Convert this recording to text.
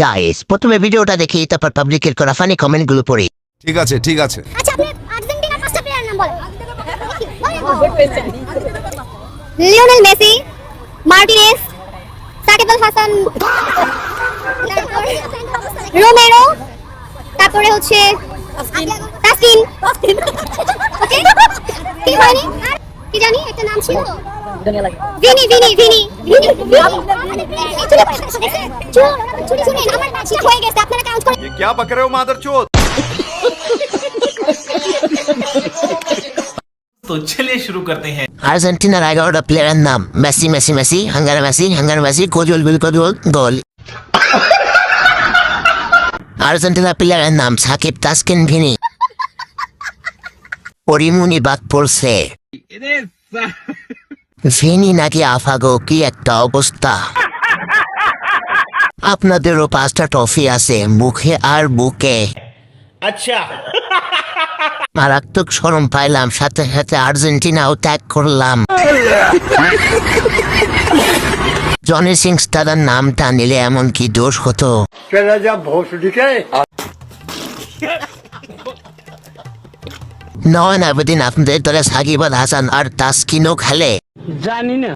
Guys প্রথমে ভিডিওটা দেখি তারপর পাবলিকের করা ফানি কমেন্টগুলো পড়ি। ঠিক আছে ঠিক আছে। আচ্ছা আপনি আর্জেন্টিনার পাঁচটা প্লেয়ার নাম বলেন। Lionel Messi, Martinez, Shakib Al Hasan, Romero, তারপরে হচ্ছে তাসকিন। ওকে কি হয়নি আর কি জানি একটা নাম ছিল ভিনি ভিনি ভিনি ভিনি চুরি শুনেন আমার ম্যাচটা হয়ে গেছে আপনারা কাউন্ট করেন। ये क्या बक रहे हो मादरचोद? तो चलिए शुरू करते हैं। আর্জেন্টিনার 11টা প্লেয়ারের নাম মেসি মেসি মেসি, হাঙ্গারা মেসি, কোজল গোল। আর্জেন্টিনার প্লেয়ারের নাম সাকিব, তাসকিন, ভিনি। পরিমুনি বাদ পড়ছে, ভিনি নাকি আফাগো, কি একটা অবস্থা। আপনাদেরও 5টা ট্রফি আছে মুখে আর বুকে। अच्छा মারাত্মক শরম পাইলাম, সাথে সাথে আর্জেন্টিনাও ত্যাগ করলাম। জনি সিং স্টারের নামটা নিলে এমন কি দোষ হতো? নয় আবেদিন আপনাদের দলে সাকিব আল হাসান আর তাসকিনও খেলে। জানি না।